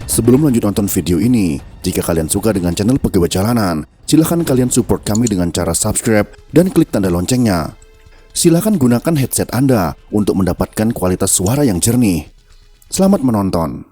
Sebelum lanjut nonton video ini, jika kalian suka dengan channel Pegawai Jalanan, silahkan kalian support kami dengan cara subscribe dan klik tanda loncengnya. Silahkan gunakan headset Anda untuk mendapatkan kualitas suara yang jernih. Selamat menonton.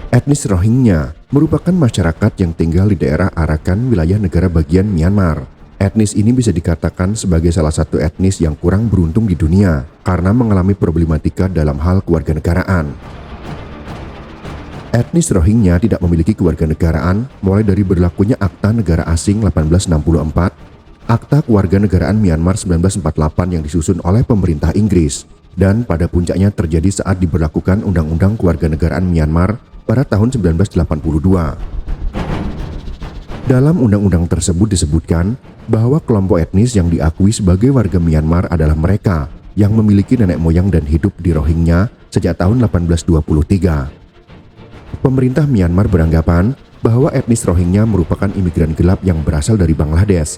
Etnis Rohingya merupakan masyarakat yang tinggal di daerah Arakan, wilayah negara bagian Myanmar. Etnis ini bisa dikatakan sebagai salah satu etnis yang kurang beruntung di dunia karena mengalami problematika dalam hal kewarganegaraan. Etnis Rohingya tidak memiliki kewarganegaraan mulai dari berlakunya Akta Negara Asing 1864, Akta Kewarganegaraan Myanmar 1948 yang disusun oleh pemerintah Inggris, dan pada puncaknya terjadi saat diberlakukan Undang-Undang Kewarganegaraan Myanmar pada tahun 1982. Dalam undang-undang tersebut disebutkan bahwa kelompok etnis yang diakui sebagai warga Myanmar adalah mereka yang memiliki nenek moyang dan hidup di Rohingya sejak tahun 1823. Pemerintah Myanmar beranggapan bahwa etnis Rohingya merupakan imigran gelap yang berasal dari Bangladesh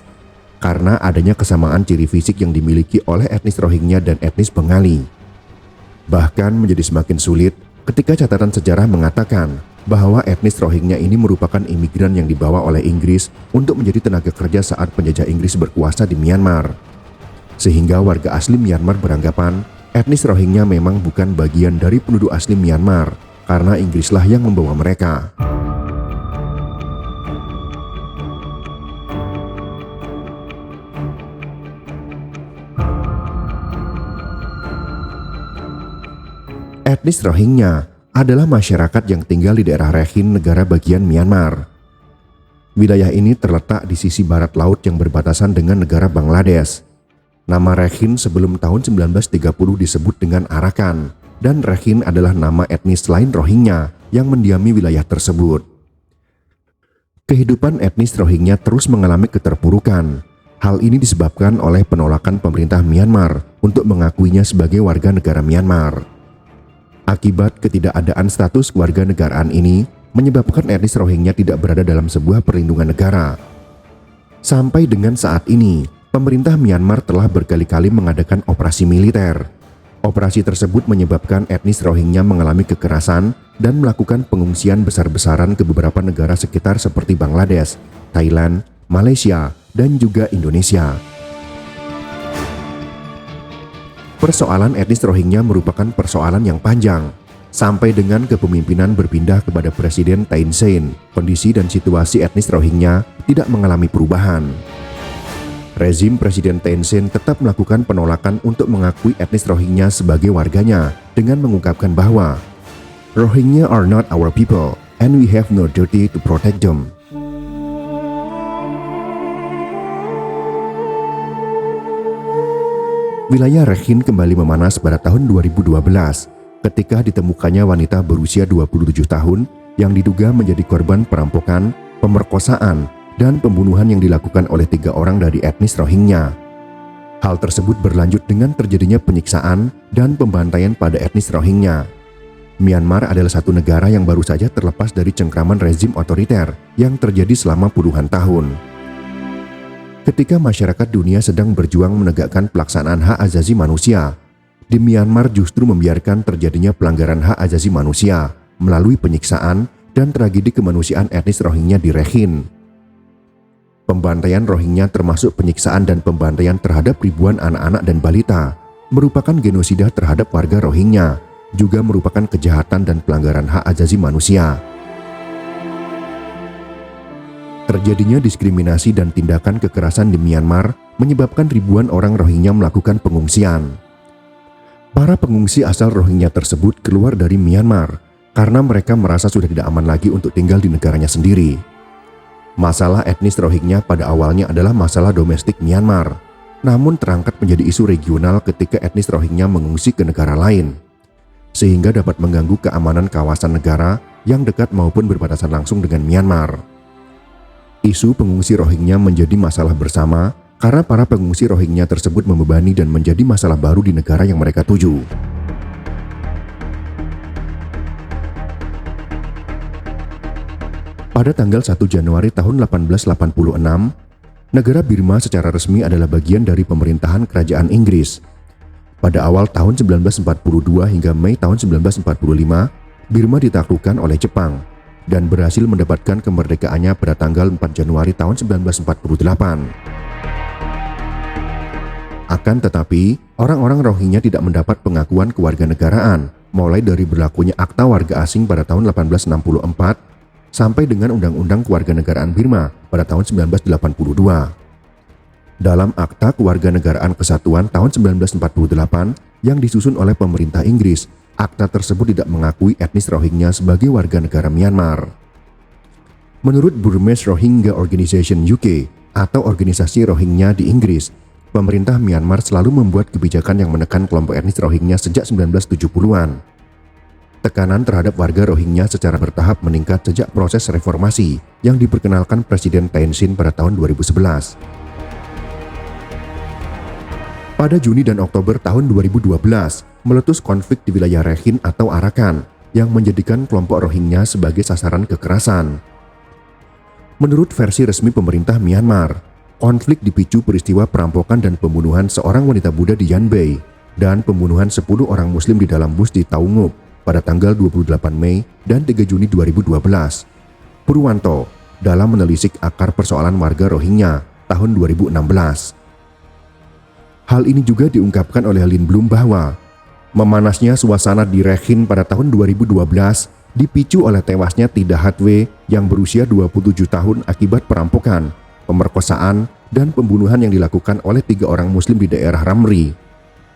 karena adanya kesamaan ciri fisik yang dimiliki oleh etnis Rohingya dan etnis Bengali. Bahkan menjadi semakin sulit ketika catatan sejarah mengatakan bahwa etnis Rohingya ini merupakan imigran yang dibawa oleh Inggris untuk menjadi tenaga kerja saat penjajah Inggris berkuasa di Myanmar. Sehingga warga asli Myanmar beranggapan etnis Rohingya memang bukan bagian dari penduduk asli Myanmar karena Inggrislah yang membawa mereka. Etnis Rohingya adalah masyarakat yang tinggal di daerah Rakhine, negara bagian Myanmar. Wilayah ini terletak di sisi barat laut yang berbatasan dengan negara Bangladesh. Nama Rakhine sebelum tahun 1930 disebut dengan Arakan, dan Rakhine adalah nama etnis lain Rohingya yang mendiami wilayah tersebut. Kehidupan etnis Rohingya terus mengalami keterpurukan. Hal ini disebabkan oleh penolakan pemerintah Myanmar untuk mengakuinya sebagai warga negara Myanmar. Akibat ketidakadaan status kewarganegaraan ini, menyebabkan etnis Rohingya tidak berada dalam sebuah perlindungan negara. Sampai dengan saat ini, pemerintah Myanmar telah berkali-kali mengadakan operasi militer. Operasi tersebut menyebabkan etnis Rohingya mengalami kekerasan dan melakukan pengungsian besar-besaran ke beberapa negara sekitar seperti Bangladesh, Thailand, Malaysia, dan juga Indonesia. Persoalan etnis Rohingya merupakan persoalan yang panjang. Sampai dengan kepemimpinan berpindah kepada Presiden Thein Sein, kondisi dan situasi etnis Rohingya tidak mengalami perubahan. Rezim Presiden Thein Sein tetap melakukan penolakan untuk mengakui etnis Rohingya sebagai warganya dengan mengungkapkan bahwa Rohingya are not our people and we have no duty to protect them. Wilayah Rakhine kembali memanas pada tahun 2012 ketika ditemukannya wanita berusia 27 tahun yang diduga menjadi korban perampokan, pemerkosaan, dan pembunuhan yang dilakukan oleh 3 orang dari etnis Rohingya. Hal tersebut berlanjut dengan terjadinya penyiksaan dan pembantaian pada etnis Rohingya. Myanmar adalah satu negara yang baru saja terlepas dari cengkraman rezim otoriter yang terjadi selama puluhan tahun. Ketika masyarakat dunia sedang berjuang menegakkan pelaksanaan hak asasi manusia, di Myanmar justru membiarkan terjadinya pelanggaran hak asasi manusia melalui penyiksaan dan tragedi kemanusiaan etnis Rohingya di Rakhine. Pembantaian Rohingya termasuk penyiksaan dan pembantaian terhadap ribuan anak-anak dan balita merupakan genosida terhadap warga Rohingya, juga merupakan kejahatan dan pelanggaran hak asasi manusia. Terjadinya diskriminasi dan tindakan kekerasan di Myanmar menyebabkan ribuan orang Rohingya melakukan pengungsian. Para pengungsi asal Rohingya tersebut keluar dari Myanmar karena mereka merasa sudah tidak aman lagi untuk tinggal di negaranya sendiri. Masalah etnis Rohingya pada awalnya adalah masalah domestik Myanmar, namun terangkat menjadi isu regional ketika etnis Rohingya mengungsi ke negara lain, sehingga dapat mengganggu keamanan kawasan negara yang dekat maupun berbatasan langsung dengan Myanmar. Isu pengungsi Rohingya menjadi masalah bersama karena para pengungsi Rohingya tersebut membebani dan menjadi masalah baru di negara yang mereka tuju. Pada tanggal 1 Januari tahun 1886, negara Burma secara resmi adalah bagian dari pemerintahan Kerajaan Inggris. Pada awal tahun 1942 hingga Mei tahun 1945, Burma ditaklukkan oleh Jepang dan berhasil mendapatkan kemerdekaannya pada tanggal 4 Januari tahun 1948. Akan tetapi, orang-orang Rohingya tidak mendapat pengakuan kewarganegaraan, mulai dari berlakunya Akta Warga Asing pada tahun 1864 sampai dengan Undang-Undang Kewarganegaraan Burma pada tahun 1982. Dalam Akta Kewarganegaraan Kesatuan tahun 1948 yang disusun oleh pemerintah Inggris, akta tersebut tidak mengakui etnis Rohingya sebagai warga negara Myanmar. Menurut Burmese Rohingya Organization UK atau organisasi Rohingya di Inggris, pemerintah Myanmar selalu membuat kebijakan yang menekan kelompok etnis Rohingya sejak 1970-an. Tekanan terhadap warga Rohingya secara bertahap meningkat sejak proses reformasi yang diperkenalkan Presiden Thein Sein pada tahun 2011. Pada Juni dan Oktober tahun 2012, meletus konflik di wilayah Rakhine atau Arakan yang menjadikan kelompok Rohingya sebagai sasaran kekerasan. Menurut versi resmi pemerintah Myanmar, konflik dipicu peristiwa perampokan dan pembunuhan seorang wanita Buddha di Yanbai dan pembunuhan 10 orang Muslim di dalam bus di Taunguk pada tanggal 28 Mei dan 3 Juni 2012. Purwanto dalam menelisik akar persoalan warga Rohingya tahun 2016. Hal ini juga diungkapkan oleh Lin Blum bahwa memanasnya suasana di Rakhine pada tahun 2012 dipicu oleh tewasnya Tida Hatwe yang berusia 27 tahun akibat perampokan, pemerkosaan, dan pembunuhan yang dilakukan oleh 3 orang Muslim di daerah Ramri.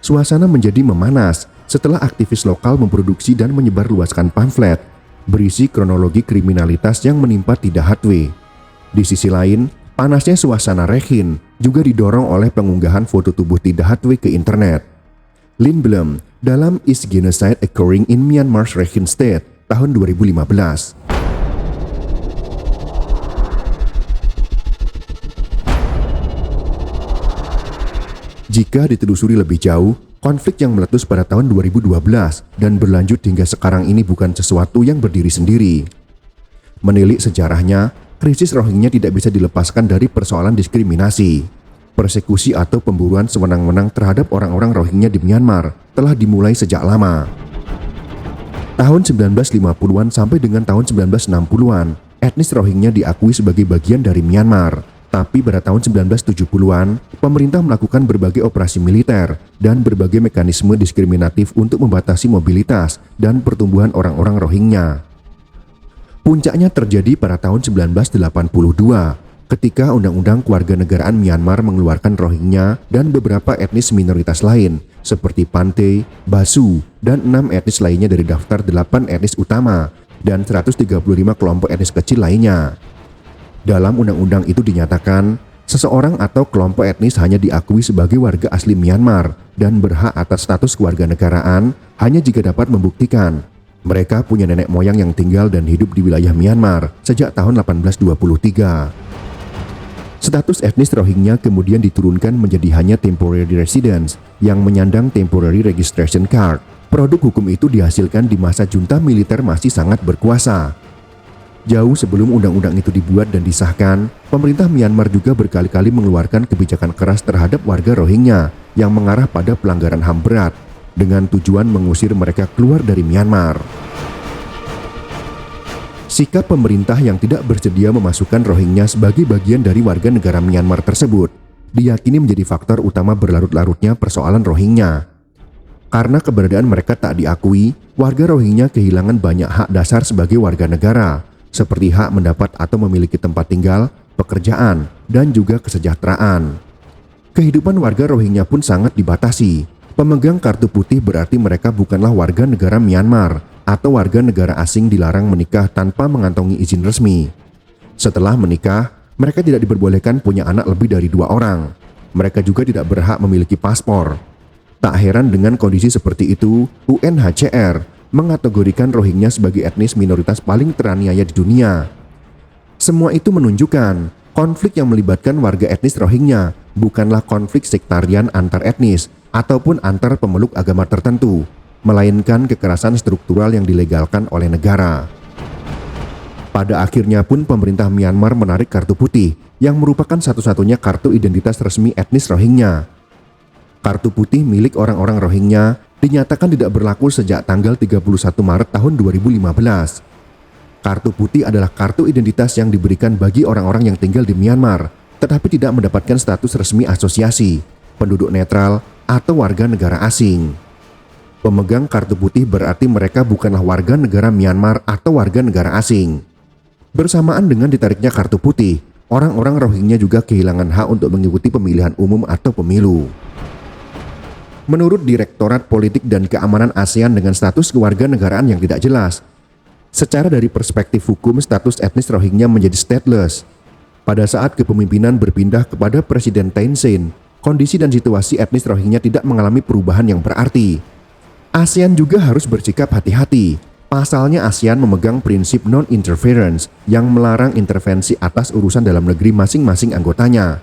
Suasana menjadi memanas setelah aktivis lokal memproduksi dan menyebarluaskan pamflet berisi kronologi kriminalitas yang menimpa Tida Hatwe. Di sisi lain, panasnya suasana Rakhine juga didorong oleh pengunggahan foto tubuh Tida Hatwe ke internet. Lin Blum dalam Is Genocide Occurring in Myanmar's Rakhine State tahun 2015. Jika ditelusuri lebih jauh, konflik yang meletus pada tahun 2012 dan berlanjut hingga sekarang ini bukan sesuatu yang berdiri sendiri. Menilik sejarahnya, krisis Rohingya tidak bisa dilepaskan dari persoalan diskriminasi. Persekusi atau pemburuan sewenang-wenang terhadap orang-orang Rohingya di Myanmar telah dimulai sejak lama. Tahun 1950-an sampai dengan tahun 1960-an, etnis Rohingya diakui sebagai bagian dari Myanmar. Tapi pada tahun 1970-an, pemerintah melakukan berbagai operasi militer dan berbagai mekanisme diskriminatif untuk membatasi mobilitas dan pertumbuhan orang-orang Rohingya. Puncaknya terjadi pada tahun 1982, ketika Undang-Undang Kewarganegaraan Myanmar mengeluarkan Rohingya dan beberapa etnis minoritas lain, seperti Pante, Basu, dan 6 etnis lainnya dari daftar 8 etnis utama, dan 135 kelompok etnis kecil lainnya. Dalam undang-undang itu dinyatakan, seseorang atau kelompok etnis hanya diakui sebagai warga asli Myanmar dan berhak atas status kewarganegaraan hanya jika dapat membuktikan mereka punya nenek moyang yang tinggal dan hidup di wilayah Myanmar sejak tahun 1823. Status etnis Rohingya kemudian diturunkan menjadi hanya temporary residence yang menyandang temporary registration card. Produk hukum itu dihasilkan di masa junta militer masih sangat berkuasa. Jauh sebelum undang-undang itu dibuat dan disahkan, pemerintah Myanmar juga berkali-kali mengeluarkan kebijakan keras terhadap warga Rohingya yang mengarah pada pelanggaran HAM berat dengan tujuan mengusir mereka keluar dari Myanmar. Sikap pemerintah yang tidak bersedia memasukkan Rohingya sebagai bagian dari warga negara Myanmar tersebut diyakini menjadi faktor utama berlarut-larutnya persoalan Rohingya. Karena keberadaan mereka tak diakui, warga Rohingya kehilangan banyak hak dasar sebagai warga negara, seperti hak mendapat atau memiliki tempat tinggal, pekerjaan, dan juga kesejahteraan. Kehidupan warga Rohingya pun sangat dibatasi. Pemegang kartu putih berarti mereka bukanlah warga negara Myanmar atau warga negara asing dilarang menikah tanpa mengantongi izin resmi. Setelah menikah, mereka tidak diperbolehkan punya anak lebih dari 2 orang. Mereka juga tidak berhak memiliki paspor. Tak heran dengan kondisi seperti itu, UNHCR mengategorikan Rohingya sebagai etnis minoritas paling teraniaya di dunia. Semua itu menunjukkan konflik yang melibatkan warga etnis Rohingya bukanlah konflik sektarian antar etnis ataupun antar pemeluk agama tertentu, melainkan kekerasan struktural yang dilegalkan oleh negara. Pada akhirnya pun pemerintah Myanmar menarik kartu putih yang merupakan satu-satunya kartu identitas resmi etnis Rohingya. Kartu putih milik orang-orang Rohingya dinyatakan tidak berlaku sejak tanggal 31 Maret tahun 2015. Kartu putih adalah kartu identitas yang diberikan bagi orang-orang yang tinggal di Myanmar, tetapi tidak mendapatkan status resmi asosiasi, penduduk netral, atau warga negara asing. Pemegang kartu putih berarti mereka bukanlah warga negara Myanmar atau warga negara asing. Bersamaan dengan ditariknya kartu putih, orang-orang Rohingya juga kehilangan hak untuk mengikuti pemilihan umum atau pemilu. Menurut Direktorat Politik dan Keamanan ASEAN dengan status kewarganegaraan yang tidak jelas, secara dari perspektif hukum status etnis Rohingya menjadi stateless. Pada saat kepemimpinan berpindah kepada Presiden Thein Sein, kondisi dan situasi etnis Rohingya tidak mengalami perubahan yang berarti. ASEAN juga harus bersikap hati-hati. Pasalnya ASEAN memegang prinsip non-interference yang melarang intervensi atas urusan dalam negeri masing-masing anggotanya.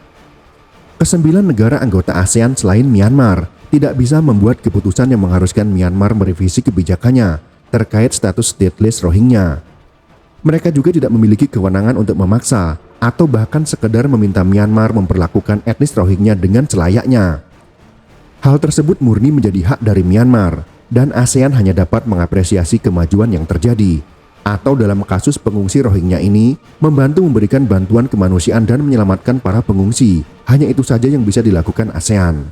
Kesembilan negara anggota ASEAN selain Myanmar tidak bisa membuat keputusan yang mengharuskan Myanmar merevisi kebijakannya terkait status stateless Rohingya. Mereka juga tidak memiliki kewenangan untuk memaksa atau bahkan sekedar meminta Myanmar memperlakukan etnis Rohingya dengan selayaknya. Hal tersebut murni menjadi hak dari Myanmar, dan ASEAN hanya dapat mengapresiasi kemajuan yang terjadi, atau dalam kasus pengungsi Rohingya ini, membantu memberikan bantuan kemanusiaan dan menyelamatkan para pengungsi. Hanya itu saja yang bisa dilakukan ASEAN.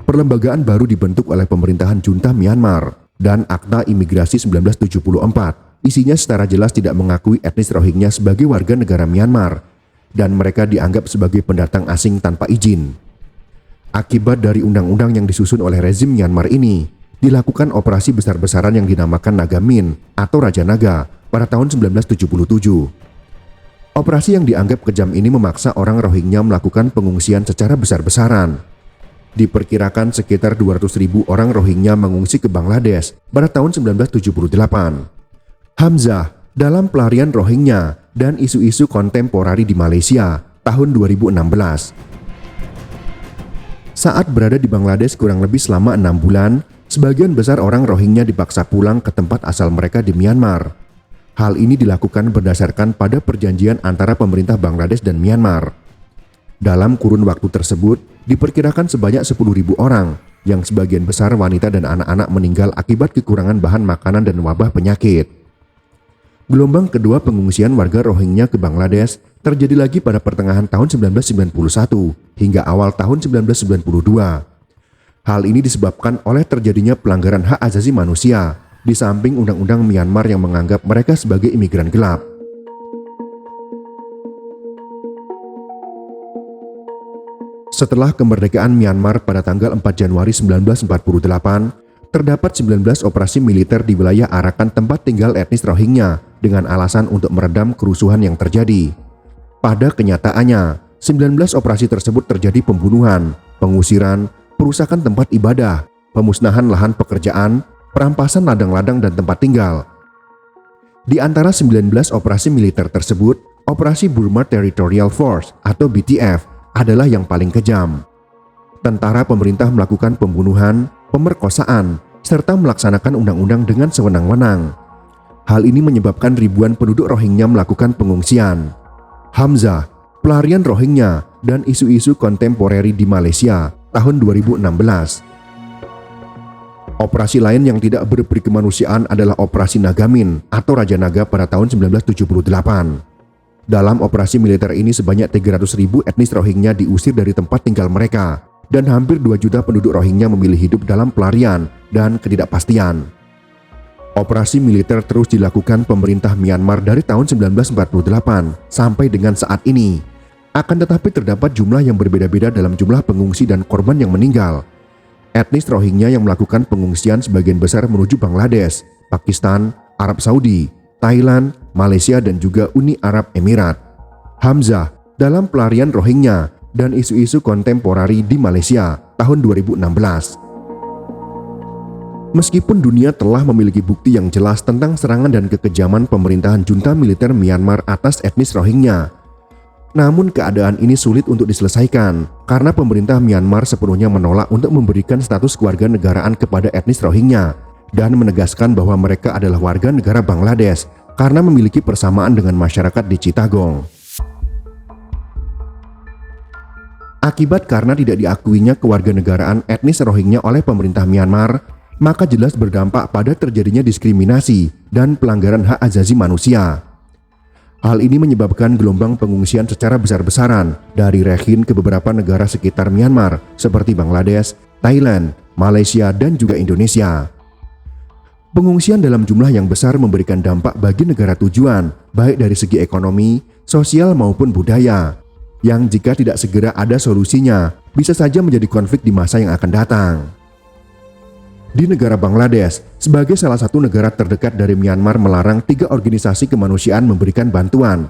Perlembagaan baru dibentuk oleh pemerintahan junta Myanmar dan Akta Imigrasi 1974. Isinya secara jelas tidak mengakui etnis Rohingya sebagai warga negara Myanmar, dan mereka dianggap sebagai pendatang asing tanpa izin. Akibat dari undang-undang yang disusun oleh rezim Myanmar ini, dilakukan operasi besar-besaran yang dinamakan Naga Min atau Raja Naga pada tahun 1977. Operasi yang dianggap kejam ini memaksa orang Rohingya melakukan pengungsian secara besar-besaran. Diperkirakan sekitar 200.000 orang Rohingya mengungsi ke Bangladesh pada tahun 1978. Hamzah dalam pelarian Rohingya dan isu-isu kontemporari di Malaysia tahun 2016. Saat berada di Bangladesh kurang lebih selama 6 bulan, sebagian besar orang Rohingya dipaksa pulang ke tempat asal mereka di Myanmar. Hal ini dilakukan berdasarkan pada perjanjian antara pemerintah Bangladesh dan Myanmar. Dalam kurun waktu tersebut, diperkirakan sebanyak 10.000 orang, yang sebagian besar wanita dan anak-anak meninggal akibat kekurangan bahan makanan dan wabah penyakit. Gelombang kedua pengungsian warga Rohingya ke Bangladesh terjadi lagi pada pertengahan tahun 1991 hingga awal tahun 1992. Hal ini disebabkan oleh terjadinya pelanggaran hak asasi manusia, di samping undang-undang Myanmar yang menganggap mereka sebagai imigran gelap. Setelah kemerdekaan Myanmar pada tanggal 4 Januari 1948, terdapat 19 operasi militer di wilayah Arakan tempat tinggal etnis Rohingya dengan alasan untuk meredam kerusuhan yang terjadi. Pada kenyataannya, 19 operasi tersebut terjadi pembunuhan, pengusiran, perusakan tempat ibadah, pemusnahan lahan pekerjaan, perampasan ladang-ladang dan tempat tinggal. Di antara 19 operasi militer tersebut, Operasi Burma Territorial Force atau BTF adalah yang paling kejam. Tentara pemerintah melakukan pembunuhan, pemerkosaan, serta melaksanakan undang-undang dengan sewenang-wenang. Hal ini menyebabkan ribuan penduduk Rohingya melakukan pengungsian. Hamzah, pelarian Rohingya, dan isu-isu kontemporeri di Malaysia tahun 2016. Operasi lain yang tidak berberi kemanusiaan adalah Operasi Naga Min atau Raja Naga pada tahun 1978. Dalam operasi militer ini sebanyak 300.000 etnis Rohingya diusir dari tempat tinggal mereka, dan hampir 2 juta penduduk Rohingya memilih hidup dalam pelarian dan ketidakpastian. Operasi militer terus dilakukan pemerintah Myanmar dari tahun 1948 sampai dengan saat ini. Akan tetapi terdapat jumlah yang berbeda-beda dalam jumlah pengungsi dan korban yang meninggal. Etnis Rohingya yang melakukan pengungsian sebagian besar menuju Bangladesh, Pakistan, Arab Saudi, Thailand, Malaysia dan juga Uni Arab Emirat. Hamzah dalam pelarian Rohingya dan isu-isu kontemporari di Malaysia tahun 2016. Meskipun dunia telah memiliki bukti yang jelas tentang serangan dan kekejaman pemerintahan junta militer Myanmar atas etnis Rohingya, Namun keadaan ini sulit untuk diselesaikan karena pemerintah Myanmar sepenuhnya menolak untuk memberikan status kewarganegaraan kepada etnis Rohingya dan menegaskan bahwa mereka adalah warga negara Bangladesh karena memiliki persamaan dengan masyarakat di Chittagong. Akibat karena tidak diakuinya kewarganegaraan etnis Rohingya oleh pemerintah Myanmar, maka jelas berdampak pada terjadinya diskriminasi dan pelanggaran hak asasi manusia. Hal ini menyebabkan gelombang pengungsian secara besar-besaran dari Rakhine ke beberapa negara sekitar Myanmar seperti Bangladesh, Thailand, Malaysia, dan juga Indonesia. Pengungsian dalam jumlah yang besar memberikan dampak bagi negara tujuan, baik dari segi ekonomi, sosial maupun budaya, yang jika tidak segera ada solusinya, bisa saja menjadi konflik di masa yang akan datang. Di negara Bangladesh, sebagai salah satu negara terdekat dari Myanmar melarang 3 organisasi kemanusiaan memberikan bantuan.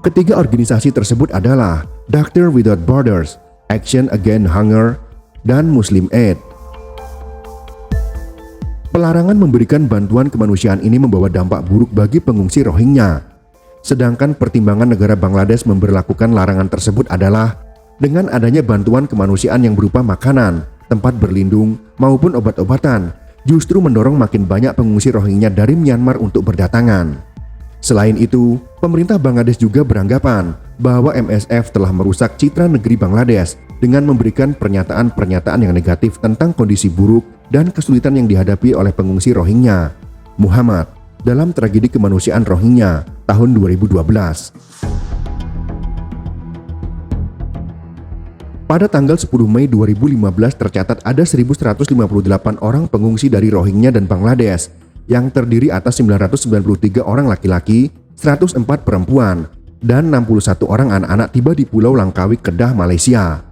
Ketiga organisasi tersebut adalah Doctors Without Borders, Action Against Hunger, dan Muslim Aid. Pelarangan memberikan bantuan kemanusiaan ini membawa dampak buruk bagi pengungsi Rohingya. Sedangkan pertimbangan negara Bangladesh memberlakukan larangan tersebut adalah dengan adanya bantuan kemanusiaan yang berupa makanan, tempat berlindung, maupun obat-obatan, justru mendorong makin banyak pengungsi Rohingya dari Myanmar untuk berdatangan. Selain itu, pemerintah Bangladesh juga beranggapan bahwa MSF telah merusak citra negeri Bangladesh dengan memberikan pernyataan-pernyataan yang negatif tentang kondisi buruk dan kesulitan yang dihadapi oleh pengungsi Rohingya. Muhammad, dalam tragedi kemanusiaan Rohingya tahun 2012. Pada tanggal 10 Mei 2015 tercatat ada 1.158 orang pengungsi dari Rohingya dan Bangladesh yang terdiri atas 993 orang laki-laki, 104 perempuan, dan 61 orang anak-anak tiba di Pulau Langkawi, Kedah, Malaysia.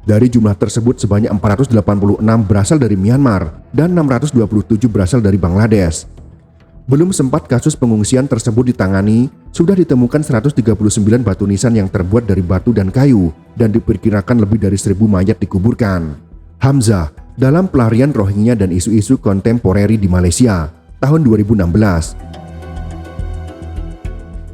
Dari jumlah tersebut sebanyak 486 berasal dari Myanmar dan 627 berasal dari Bangladesh. Belum sempat kasus pengungsian tersebut ditangani, sudah ditemukan 139 batu nisan yang terbuat dari batu dan kayu dan diperkirakan lebih dari 1.000 mayat dikuburkan. Hamzah, dalam pelarian Rohingya dan isu-isu kontemporeri di Malaysia, tahun 2016.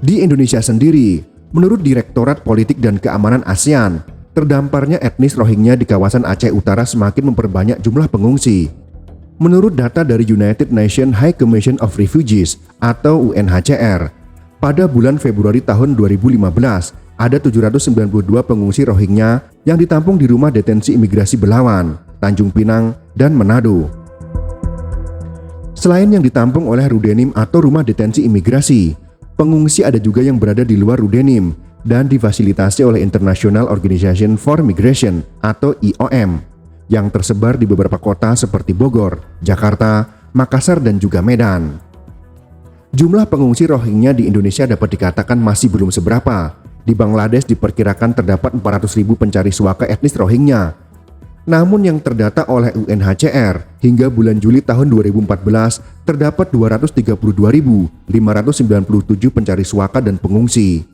Di Indonesia sendiri, menurut Direktorat Politik dan Keamanan ASEAN, terdamparnya etnis Rohingya di kawasan Aceh Utara semakin memperbanyak jumlah pengungsi. Menurut data dari United Nations High Commission of Refugees atau UNHCR, pada bulan Februari tahun 2015, ada 792 pengungsi Rohingya yang ditampung di rumah detensi imigrasi Belawan, Tanjung Pinang, dan Manado. Selain yang ditampung oleh Rudenim atau rumah detensi imigrasi, pengungsi ada juga yang berada di luar Rudenim dan difasilitasi oleh International Organization for Migration atau IOM yang tersebar di beberapa kota seperti Bogor, Jakarta, Makassar, dan juga Medan. Jumlah pengungsi Rohingya di Indonesia dapat dikatakan masih belum seberapa. Di Bangladesh diperkirakan terdapat 400.000 pencari suaka etnis Rohingya. Namun yang terdata oleh UNHCR hingga bulan Juli tahun 2014 terdapat 232.597 pencari suaka dan pengungsi.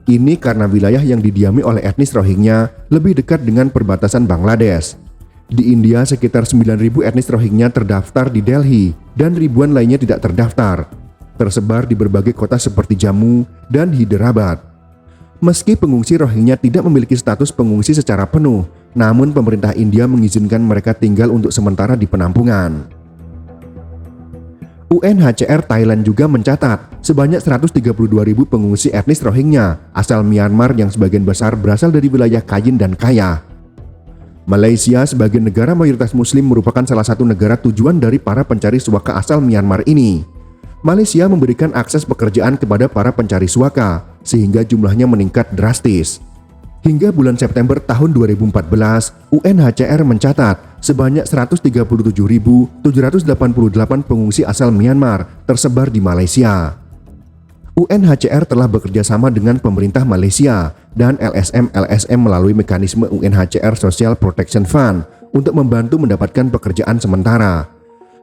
Ini karena wilayah yang didiami oleh etnis Rohingya lebih dekat dengan perbatasan Bangladesh. Di India sekitar 9.000 etnis Rohingya terdaftar di Delhi dan ribuan lainnya tidak terdaftar, tersebar di berbagai kota seperti Jammu dan Hyderabad. Meski pengungsi Rohingya tidak memiliki status pengungsi secara penuh, namun pemerintah India mengizinkan mereka tinggal untuk sementara di penampungan. UNHCR Thailand juga mencatat sebanyak 132.000 pengungsi etnis Rohingya asal Myanmar yang sebagian besar berasal dari wilayah Kayin dan Kaya. Malaysia sebagai negara mayoritas muslim merupakan salah satu negara tujuan dari para pencari suaka asal Myanmar ini. Malaysia memberikan akses pekerjaan kepada para pencari suaka sehingga jumlahnya meningkat drastis. Hingga bulan September tahun 2014, UNHCR mencatat sebanyak 137.788 pengungsi asal Myanmar tersebar di Malaysia. UNHCR telah bekerja sama dengan pemerintah Malaysia dan LSM melalui mekanisme UNHCR Social Protection Fund untuk membantu mendapatkan pekerjaan sementara.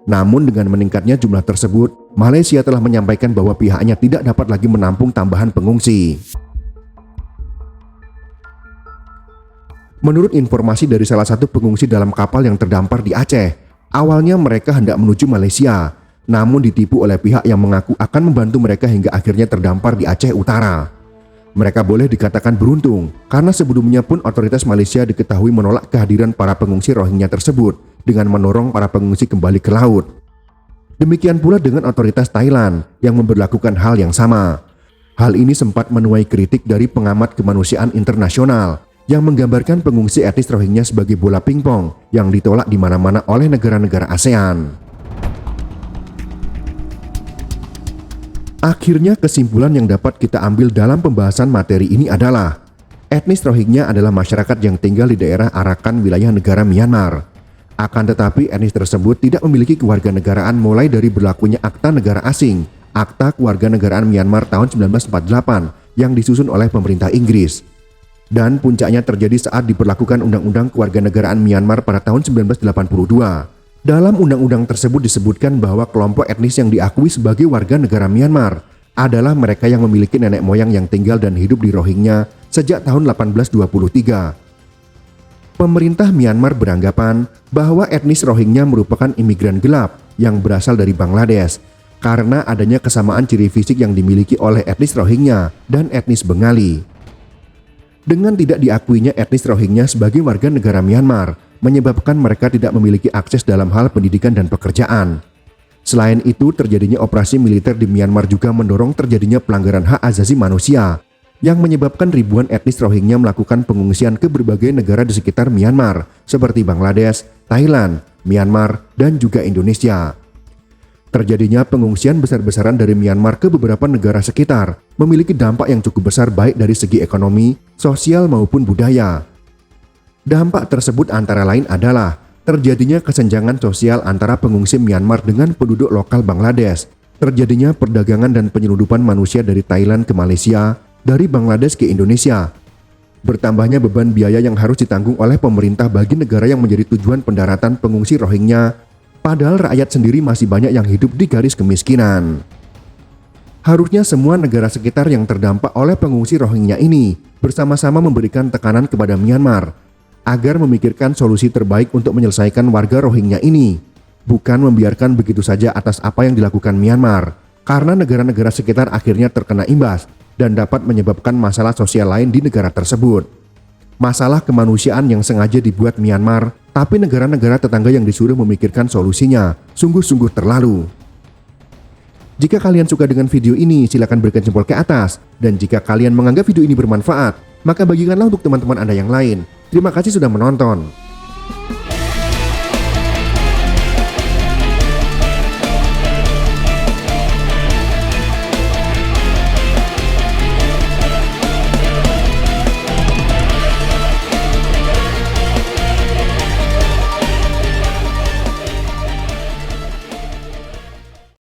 Namun dengan meningkatnya jumlah tersebut, Malaysia telah menyampaikan bahwa pihaknya tidak dapat lagi menampung tambahan pengungsi. Menurut informasi dari salah satu pengungsi dalam kapal yang terdampar di Aceh, awalnya mereka hendak menuju Malaysia, namun ditipu oleh pihak yang mengaku akan membantu mereka hingga akhirnya terdampar di Aceh Utara. Mereka boleh dikatakan beruntung karena sebelumnya pun otoritas Malaysia diketahui menolak kehadiran para pengungsi Rohingya tersebut dengan mendorong para pengungsi kembali ke laut. Demikian pula dengan otoritas Thailand yang memberlakukan hal yang sama. Hal ini sempat menuai kritik dari pengamat kemanusiaan internasional yang menggambarkan pengungsi etnis Rohingya sebagai bola pingpong yang ditolak di mana-mana oleh negara-negara ASEAN. Akhirnya kesimpulan yang dapat kita ambil dalam pembahasan materi ini adalah etnis Rohingya adalah masyarakat yang tinggal di daerah Arakan wilayah negara Myanmar. Akan tetapi etnis tersebut tidak memiliki kewarganegaraan mulai dari berlakunya Akta Negara Asing, Akta Kewarganegaraan Myanmar tahun 1948 yang disusun oleh pemerintah Inggris. Dan puncaknya terjadi saat diberlakukan Undang-Undang Kewarganegaraan Myanmar pada tahun 1982. Dalam undang-undang tersebut disebutkan bahwa kelompok etnis yang diakui sebagai warga negara Myanmar adalah mereka yang memiliki nenek moyang yang tinggal dan hidup di Rohingya sejak tahun 1823. Pemerintah Myanmar beranggapan bahwa etnis Rohingya merupakan imigran gelap yang berasal dari Bangladesh karena adanya kesamaan ciri fisik yang dimiliki oleh etnis Rohingya dan etnis Bengali. Dengan tidak diakuinya etnis Rohingya sebagai warga negara Myanmar, menyebabkan mereka tidak memiliki akses dalam hal pendidikan dan pekerjaan. Selain itu, terjadinya operasi militer di Myanmar juga mendorong terjadinya pelanggaran hak asasi manusia yang menyebabkan ribuan etnis Rohingya melakukan pengungsian ke berbagai negara di sekitar Myanmar seperti Bangladesh, Thailand, Myanmar, dan juga Indonesia. Terjadinya pengungsian besar-besaran dari Myanmar ke beberapa negara sekitar memiliki dampak yang cukup besar baik dari segi ekonomi, sosial maupun budaya. Dampak tersebut antara lain adalah terjadinya kesenjangan sosial antara pengungsi Myanmar dengan penduduk lokal Bangladesh, terjadinya perdagangan dan penyelundupan manusia dari Thailand ke Malaysia, dari Bangladesh ke Indonesia, bertambahnya beban biaya yang harus ditanggung oleh pemerintah bagi negara yang menjadi tujuan pendaratan pengungsi Rohingya, padahal rakyat sendiri masih banyak yang hidup di garis kemiskinan. Harusnya semua negara sekitar yang terdampak oleh pengungsi Rohingya ini bersama-sama memberikan tekanan kepada Myanmar agar memikirkan solusi terbaik untuk menyelesaikan warga Rohingya ini, bukan membiarkan begitu saja atas apa yang dilakukan Myanmar, karena negara-negara sekitar akhirnya terkena imbas dan dapat menyebabkan masalah sosial lain di negara tersebut. Masalah kemanusiaan yang sengaja dibuat Myanmar, tapi negara-negara tetangga yang disuruh memikirkan solusinya, sungguh-sungguh terlalu. Jika kalian suka dengan video ini, silakan berikan jempol ke atas, dan jika kalian menganggap video ini bermanfaat, maka bagikanlah untuk teman-teman Anda yang lain. Terima kasih sudah menonton.